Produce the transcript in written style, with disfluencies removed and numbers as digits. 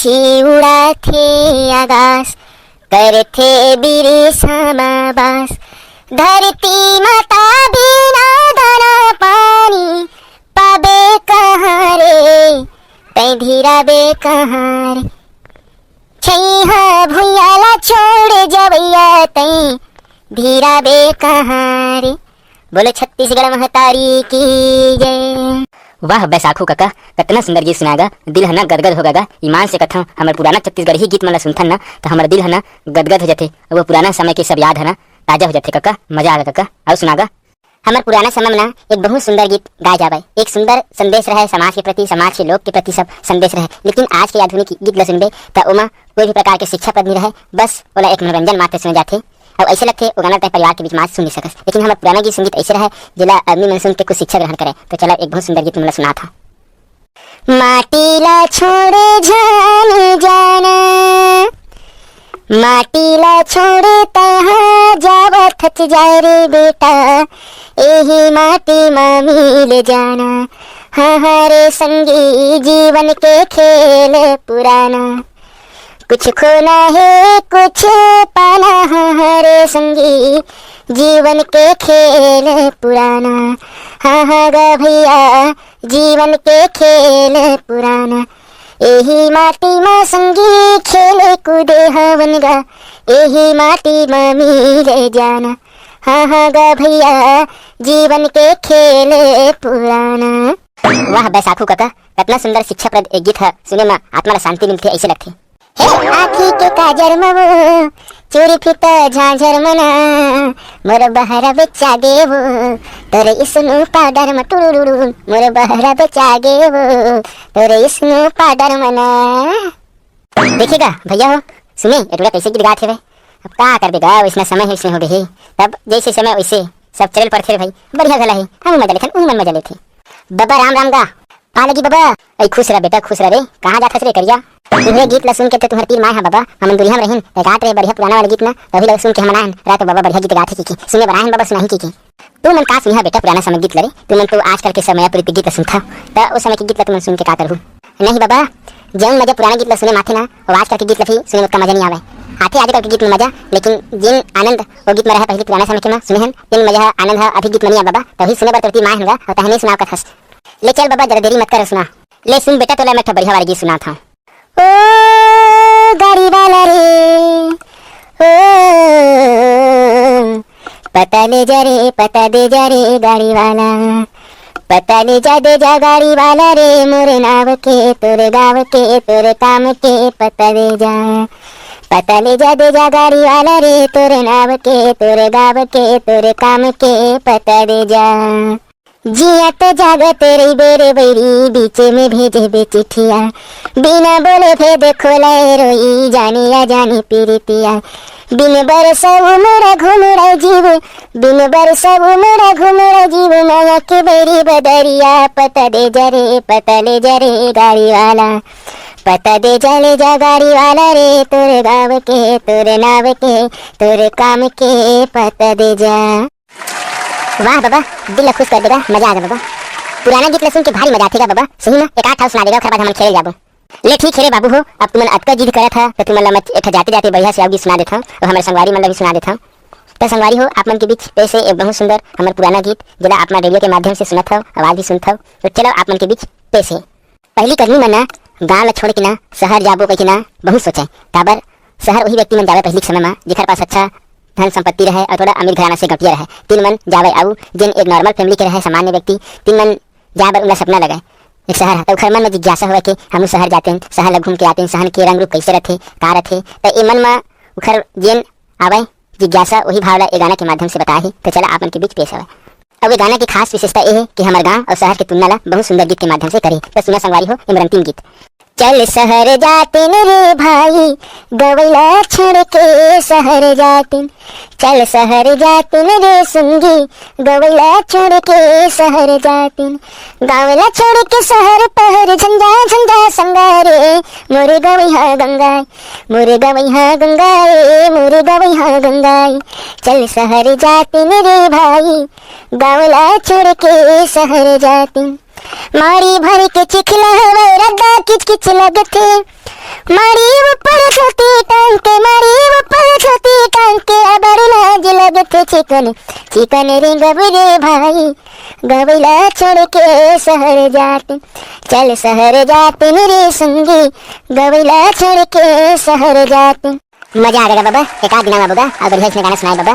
पंछी उड़ाथे आकाश, करथे बीरे समावास। धरती माता बिना दाना पानी पाबे कहाँ रे, तै धीराबे कहाँ रे। छैहा भुइयाला छोड़ जवैया, तै धीराबे कहाँ रे। बोले छत्तीसगढ़ महतारी की जय। वाह बैसाखू काका, कितना सुंदर गीत सुनागा, दिल हना गदगद होगा। ईमान से कथा हमारे पुराना छत्तीसगढ़ ही गीत मन सुनथन ना तो हमारा दिल हना गदगद हो जाते। वो पुराना समय के सब याद है ना ताजा हो जाते काका, मजा आगा काका। और सुनागा हमारे पुराना समय में ना एक बहुत सुंदर गीत गाया जावे, एक सुंदर संदेश रहे समाज के प्रति, समाज के लोग के प्रति सब संदेश रहे। लेकिन आज के आधुनिक गीत ला सुनबे तो ओमा कोई भी प्रकार के शिक्षा पद नहीं रहे, बस ओला एक मनोरंजन मात्र सुने जाते। और ऐसे लगते वो गाना परिवार के बीच में सुन नहीं सकस। लेकिन हमारा पुराना गीत संगीत ऐसे रहे जिला आदमी मन सुन के कुछ शिक्षा ग्रहण करे। तो चला एक बहुत सुंदर गीत मला सुना था। माटीला छोड़े जान जाना, माटीला छोड़े तहाँ जावा थच जाए रे बेटा, यही माटी में मिल जाना। हाँ हाँ रे संगी जीवन के खेल पुराना, कुछ खोना है कुछ पाना। हाँ हाँ रे संगी जीवन के खेल पुराना। हाँ हाँ गा भैया जीवन के खेल पुराना। यही माटी में संगी खेले कूदे हवन गा, यही माटी में मिले जाना। हाँ हाँ गा भैया जीवन के खेल पुराना। वाह बैसाखू काका, कितना सुंदर शिक्षाप्रद एक गीत है, सुने में आत्मा ला शांति मिलती, ऐसे लगते। हे आँखी के काजर मवो चोरी फिता झांझर मना, मोर बहरा बेचा देवो तोरे इसनु पाउडर में टुरुरु, मोर बहरा बेचा देवो तोरे इसनु पाउडर मना। देखिएगा भैया हो सुने एटुड़ा कैसे गीत गाते हुए। अब का कर देगा, वैसना समय है वैसे हो गए, तब जैसे समय वैसे सब चल पड़ते भाई। बढ़िया गला है, हम मजा लेते उन मन मजा लेते। बाबा राम राम गा पा लगी बाबा। ऐ खुश रह बेटा खुश रह रे, कहाँ जात रे करिया। तुम्हें गीत ला सुन के तुम्हारे तीर माँ है बाबा, हम दुनिया में रहिन गात रे बढ़िया पुराना वाला गीत ना, तभी लग सुन के हम ना रात बाबा बढ़िया गीत गाते की सुने बनाहन बाबा सुनाही की। तू मन का सुनिया बेटा पुराना समय गीत लरे, तू मन तो आजकल के समय पर गीत सुनता त उस समय के गीत ला तुम सुन के का करहु। नहीं बाबा जौन मजा पुराना गीत ला सुने माथे ना और आजकल के गीत ला भी सुने में मजा नहीं आवे। आते आजकल के गीत में मजा, लेकिन जिन आनंद वो गीत में रहा पहले पुराना समय के में सुने हन तीन मजा आनंद है अभी गीत में नहीं आ बाबा। तभी सुने बर माँ हंगा और तहने सुनाओ कथस। ले चल बाबा जरा देरी मत कर सुना, ले सुन बेटा तो मैं बढ़िया वाला गीत सुना था। ओ गाड़ी वाला रे ओ पता ले जा रे पता दे जा रे गाड़ी वाला, पता ले जा दे जा गाड़ी वाला रे, मोरे नाव के तोरे गाँव के तोरे काम के पता दे जा, पता ले जा दे जा गाड़ी वाला रे, तोरे नाव के तोरे गाँव के तोरे काम के पता दे जा। जिया तो जागा तेरी बेरे बैरी बीचे में भेजे बे चिट्ठिया, बिना बोले भेद खोलाए रोई जाने या जाने पीरितिया। बिन बरस उमड़ा घुमड़ा जीव, बिन बरस उमड़ा घुमड़ा जीव, माया के बेरी बदरिया, पता दे जा रे पता ले जा रे गाड़ी वाला, पता दे जा ले जा गाड़ी वाला रे, तोरे गाँव के तोरे नाव के तोरे काम के पता दे जा। वाह बाबा दिल खुश कर देगा, मजा आ गया बाबा। पुराना गीत सुन के भारी मजा आतेगा बाबा। सही ना एक आठ हाउस सुना देगा, फिर बाद हम खेल जाबो। ले ठीक है रे बाबू हो, अब तुमन अतका जिद करा था तो तुमन एक जाते जाते बढ़िया से गीत सुना देता और हमारे संगवारी मन भी सुना देता। तो संगवारी हो आप मन के बीच पैसे एक बहुत सुंदर हमारे पुराना गीत जिला अपना रेडियो के माध्यम से सुना था, आवाज भी सुनता हो। तो चलो आप मन के बीच पैसे पहली कदमी मन ना गाँव छोड़ के ना शहर जाबो कह ना बहुत सोचे। काबर शहर वही व्यक्ति मन जावे पहले समय में जिखर पास अच्छा धन संपत्ति रहे और थोड़ा अमीर घराना से गटिया रहे। तीन मन जावे आऊ जिन एक नॉर्मल फैमिली के रहे सामान्य व्यक्ति तीन मन जाबर उनका सपना लगा एक शहर है। तो घर मन में जिज्ञासा हुआ कि हम शहर जाते हैं, शहर घूम के आते हैं, शहर के रंग रूप कैसे रहते का रहते। तो ये मन में उखर जिन आवे जिज्ञासा वही भावना ये गाना के माध्यम से बताए। तो चला आप के बीच पेश आवे। अब ये गाना की खास विशेषता ये है कि हमारे गाँव और शहर की तुलना ला बहुत सुंदर गीत के माध्यम से करे। तो सुना संगवारी हो इमरंतीम गीत। चल शहर जाते रे भाई गवैला छोड़ के शहर जाते, चल शहर जाते रे सुंगी गवैला छोड़ के शहर जाते, गावला छोड़ के शहर पहर झंझा झंझा संगारे, मोरे गवैया गंगाई मोरे गवैया गंगाए मोरे गवैया गंगाई। चल शहर जाते रे भाई गावला छोड़ के शहर जाते, मारी भर के चिखला हवे रद्दा किच किच लगथे, मारी ऊपर छोटी टांके मारी ऊपर छोटी टांके अबर लाज लगते चिकन चिकन रे गबरे भाई गबैला छोड़ के शहर जाते चल शहर जाते मेरे संगी गबैला छोड़ के शहर जाते। मजा आ गया बाबा, एक आध दिन बाबा और बढ़िया इसमें गाना सुनाए बाबा।